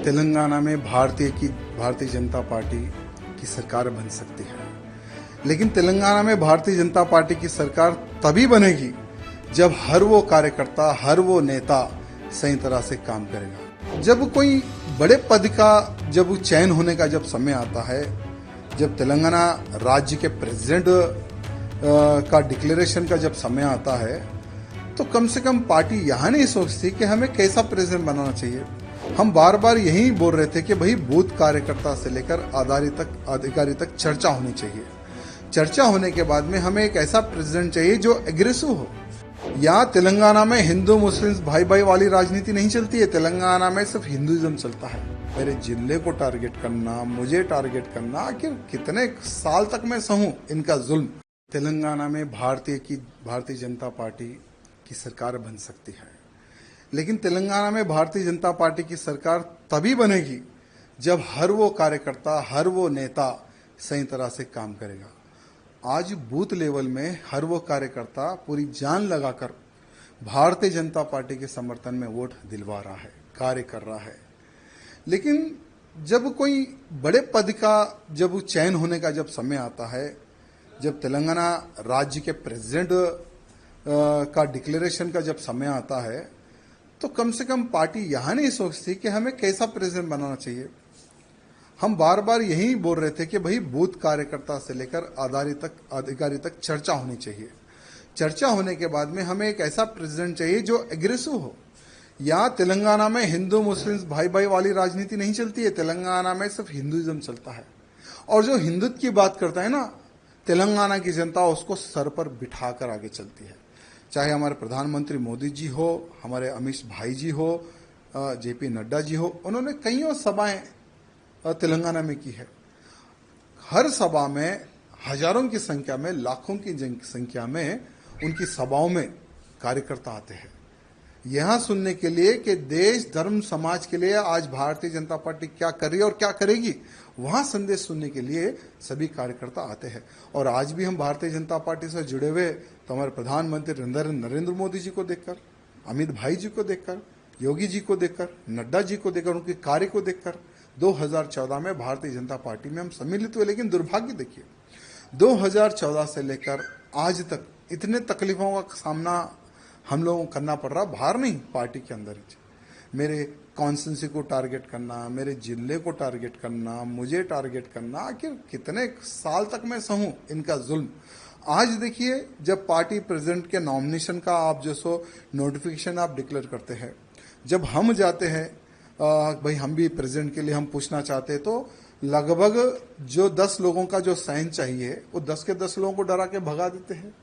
तेलंगाना में भारतीय जनता पार्टी की सरकार बन सकती है, लेकिन तेलंगाना में भारतीय जनता पार्टी की सरकार तभी बनेगी जब हर वो कार्यकर्ता, हर वो नेता सही तरह से काम करेगा। जब कोई बड़े पद का जब चयन होने का जब समय आता है, जब तेलंगाना राज्य के प्रेसिडेंट का डिक्लेरेशन का जब समय आता है, तो कम से कम पार्टी यहाँ नहीं सोचती कि हमें कैसा प्रेसिडेंट बनाना चाहिए। हम बार बार यही बोल रहे थे कि भाई बूथ कार्यकर्ता से लेकर अधिकारी तक चर्चा होनी चाहिए। चर्चा होने के बाद में हमें एक ऐसा प्रेसिडेंट चाहिए जो एग्रेसिव हो। यहाँ तेलंगाना में हिंदू मुस्लिम भाई भाई वाली राजनीति नहीं चलती है। तेलंगाना में सिर्फ हिंदुइज्म चलता है। मेरे जिले को टारगेट करना, मुझे टारगेट करना, आखिर कितने साल तक मैं सहूं इनका जुल्म। तेलंगाना में भारतीय जनता पार्टी की सरकार बन सकती है, लेकिन तेलंगाना में भारतीय जनता पार्टी की सरकार तभी बनेगी जब हर वो कार्यकर्ता, हर वो नेता सही तरह से काम करेगा। आज बूथ लेवल में हर वो कार्यकर्ता पूरी जान लगाकर भारतीय जनता पार्टी के समर्थन में वोट दिलवा रहा है, कार्य कर रहा है। लेकिन जब कोई बड़े पद का जब चयन होने का जब समय आता है, जब तेलंगाना राज्य के प्रेसिडेंट का डिक्लेरेशन का जब समय आता है, तो कम से कम पार्टी यहाँ नहीं सोचती कि हमें कैसा प्रेसिडेंट बनाना चाहिए। हम बार बार यही बोल रहे थे कि भाई बूथ कार्यकर्ता से लेकर अधिकारी तक चर्चा होनी चाहिए। चर्चा होने के बाद में हमें एक ऐसा प्रेसिडेंट चाहिए जो एग्रेसिव हो। यहाँ तेलंगाना में हिंदू मुस्लिम भाई भाई वाली राजनीति नहीं चलती है। तेलंगाना में सिर्फ हिंदुइज्म चलता है। और जो हिंदुत्व की बात करता है ना, तेलंगाना की जनता उसको सर पर बिठाकर आगे चलती है। चाहे हमारे प्रधानमंत्री मोदी जी हो, हमारे अमित भाई जी हो, जेपी नड्डा जी हो, उन्होंने कईयों सभाएं तेलंगाना में की है। हर सभा में हजारों की संख्या में, लाखों की संख्या में उनकी सभाओं में कार्यकर्ता आते हैं यहां सुनने के लिए कि देश धर्म समाज के लिए आज भारतीय जनता पार्टी क्या कर रही है और क्या करेगी। वहां संदेश सुनने के लिए सभी कार्यकर्ता आते हैं। और आज भी हम भारतीय जनता पार्टी से जुड़े हुए तो हमारे प्रधानमंत्री नरेंद्र मोदी जी को देखकर, अमित भाई जी को देखकर, योगी जी को देखकर, नड्डा जी को देखकर, उनके कार्य को देखकर 2014 में भारतीय जनता पार्टी में हम सम्मिलित हुए। लेकिन दुर्भाग्य देखिए, 2014 से लेकर आज तक इतने तकलीफों का सामना हम लोगों को करना पड़ रहा, बाहर नहीं, पार्टी के अंदर ही। मेरे कॉन्स्टिट्यूंसी को टारगेट करना, मेरे जिले को टारगेट करना, मुझे टारगेट करना, आखिर कितने साल तक मैं सहूं इनका जुल्म। आज देखिए, जब पार्टी प्रेसिडेंट के नॉमिनेशन का आप जो सो नोटिफिकेशन आप डिक्लेयर करते हैं, जब हम जाते हैं भाई हम भी प्रेसिडेंट के लिए हम पूछना चाहते हैं, तो लगभग जो 10 लोगों का जो साइन चाहिए वो 10 के 10 लोगों को डरा के भगा देते हैं।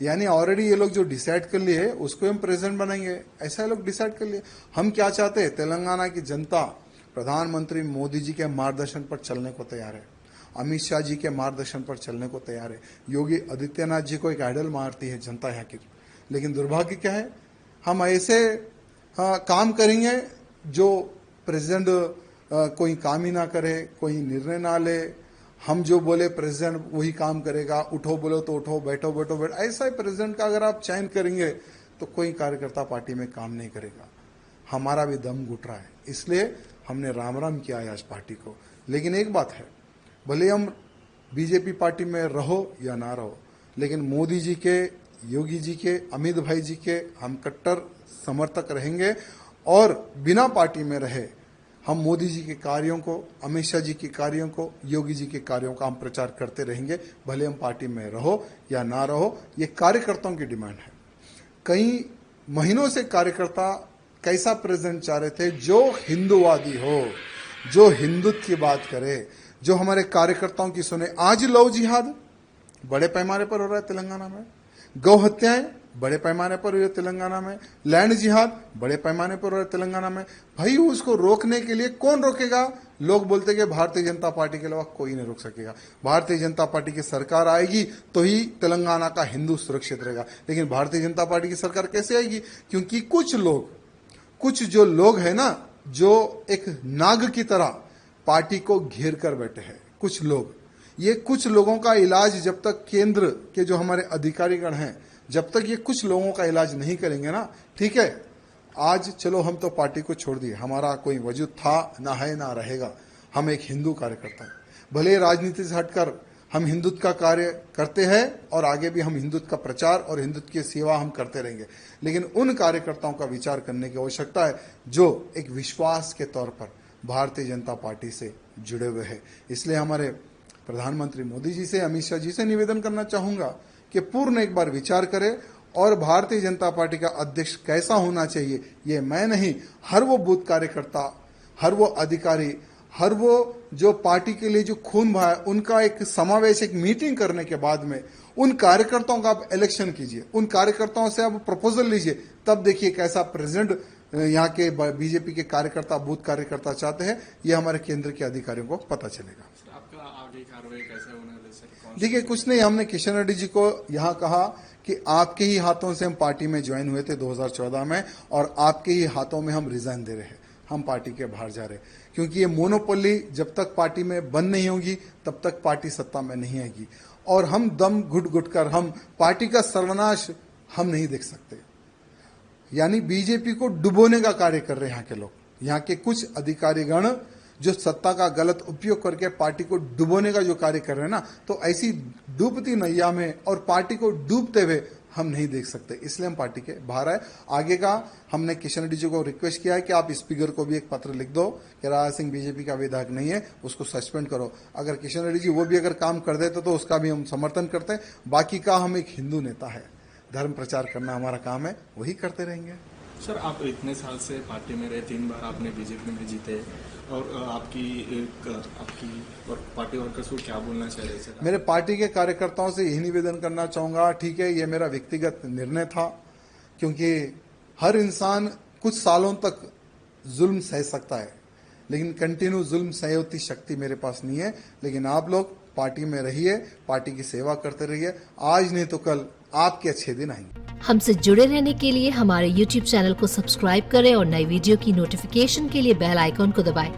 यानी ऑलरेडी ये लोग जो डिसाइड कर लिए उसको हम प्रेसिडेंट बनाएंगे, ऐसा ये लोग डिसाइड कर लिए। हम क्या चाहते हैं, तेलंगाना की जनता प्रधानमंत्री मोदी जी के मार्गदर्शन पर चलने को तैयार है, अमित शाह जी के मार्गदर्शन पर चलने को तैयार है। योगी आदित्यनाथ जी को एक आइडल मारती है जनता यहाँ की। लेकिन दुर्भाग्य क्या है, हम ऐसे काम करेंगे जो प्रेसिडेंट कोई काम ही ना करे, कोई निर्णय ना ले। हम जो बोले प्रेसिडेंट वही काम करेगा, उठो बोलो तो उठो, बैठो बैठो बैठो। ऐसा ही प्रेसिडेंट का अगर आप चयन करेंगे तो कोई कार्यकर्ता पार्टी में काम नहीं करेगा। हमारा भी दम घुट रहा है, इसलिए हमने राम राम किया है आज पार्टी को। लेकिन एक बात है, भले हम बीजेपी पार्टी में रहो या ना रहो, लेकिन मोदी जी के, योगी जी के, अमित भाई जी के हम कट्टर समर्थक रहेंगे। और बिना पार्टी में रहे हम मोदी जी के कार्यों को, अमित शाह जी के कार्यों को, योगी जी के कार्यों का हम प्रचार करते रहेंगे, भले हम पार्टी में रहो या ना रहो। ये कार्यकर्ताओं की डिमांड है। कई महीनों से कार्यकर्ता कैसा प्रेसिडेंट चाह रहे थे जो हिंदूवादी हो, जो हिंदुत्व की बात करे, जो हमारे कार्यकर्ताओं की सुने। आज लव जिहाद बड़े पैमाने पर हो रहा है तेलंगाना में, गौ हत्याएं बड़े पैमाने पर हो रही है तेलंगाना में, लैंड जिहाद बड़े पैमाने पर हो रहा है तेलंगाना में। भाई उसको रोकने के लिए कौन रोकेगा? लोग बोलते कि भारतीय जनता पार्टी के अलावा कोई नहीं रोक सकेगा। भारतीय जनता पार्टी की सरकार आएगी तो ही तेलंगाना का हिंदू सुरक्षित रहेगा। लेकिन भारतीय जनता पार्टी की सरकार कैसे आएगी? क्योंकि कुछ जो लोग है ना, जो एक नाग की तरह पार्टी को घेर कर बैठे हैं, कुछ लोग। ये कुछ लोगों का इलाज जब तक केंद्र के जो हमारे अधिकारीगण हैं, जब तक ये कुछ लोगों का इलाज नहीं करेंगे ना, ठीक है, आज चलो हम तो पार्टी को छोड़ दिए, हमारा कोई वजूद था ना है ना रहेगा, हम एक हिंदू कार्यकर्ता हैं। भले राजनीति से हटकर हम हिंदुत्व का कार्य करते हैं और आगे भी हम हिंदुत्व का प्रचार और हिंदुत्व की सेवा हम करते रहेंगे, लेकिन उन कार्यकर्ताओं का विचार करने की आवश्यकता है जो एक विश्वास के तौर पर भारतीय जनता पार्टी से जुड़े हुए हैं। इसलिए हमारे प्रधानमंत्री मोदी जी से, अमित शाह जी से निवेदन करना चाहूंगा कि पूर्ण एक बार विचार करें और भारतीय जनता पार्टी का अध्यक्ष कैसा होना चाहिए ये मैं नहीं, हर वो बूथ कार्यकर्ता, हर वो अधिकारी, हर वो जो पार्टी के लिए जो खून बहा है, उनका एक समावेश, एक मीटिंग करने के बाद में उन कार्यकर्ताओं का आप इलेक्शन कीजिए, उन कार्यकर्ताओं से आप प्रपोजल लीजिए, तब देखिए कैसा प्रेसिडेंट यहाँ के बीजेपी के कार्यकर्ता, बूथ कार्यकर्ता चाहते हैं, ये हमारे केंद्र के अधिकारियों को पता चलेगा। आपका आगे कार्रवाई कैसे होने वाली सर? देखिए कुछ नहीं, हमने किशन रेड्डी जी को यहाँ कहा कि आपके ही हाथों से हम पार्टी में ज्वाइन हुए थे 2014 में और आपके ही हाथों में हम रिजाइन दे रहे हैं, हम पार्टी के बाहर जा रहे हैं, क्योंकि ये मोनोपोली जब तक पार्टी में बंद नहीं होगी तब तक पार्टी सत्ता में नहीं आएगी और हम दम घुट घुट कर हम पार्टी का सर्वनाश हम नहीं देख सकते। यानी बीजेपी को डुबोने का कार्य कर रहे हैं यहाँ के लोग, यहाँ के कुछ अधिकारीगण जो सत्ता का गलत उपयोग करके पार्टी को डुबोने का जो कार्य कर रहे हैं ना, तो ऐसी डूबती नैया में और पार्टी को डूबते हुए हम नहीं देख सकते, इसलिए हम पार्टी के बाहर आए। आगे का हमने किशन रेड्डी जी को रिक्वेस्ट किया है कि आप स्पीकर को भी एक पत्र लिख दो कि राजा सिंह बीजेपी का विधायक नहीं है, उसको सस्पेंड करो। अगर किशन रेड्डी जी वो भी अगर काम कर देते तो उसका भी हम समर्थन करते हैं। बाकी का हम एक हिंदू नेता है, धर्म प्रचार करना हमारा काम है, वही करते रहेंगे। सर आप इतने साल से पार्टी में रहे, 3 बार आपने बीजेपी में जीते और आपकी और पार्टी वर्कर्स को क्या बोलना चाहिए सर? मेरे पार्टी के कार्यकर्ताओं से यही निवेदन करना चाहूंगा, ठीक है ये मेरा व्यक्तिगत निर्णय था, क्योंकि हर इंसान कुछ सालों तक जुल्म सह सकता है, लेकिन कंटिन्यू जुल्म सह उतनी शक्ति मेरे पास नहीं है। लेकिन आप लोग पार्टी में रहिए, पार्टी की सेवा करते रहिए, आज नहीं तो कल आपके अच्छे दिन आएंगे। हमसे जुड़े रहने के लिए हमारे YouTube चैनल को सब्सक्राइब करें और नई वीडियो की नोटिफिकेशन के लिए बेल आइकॉन को दबाएं।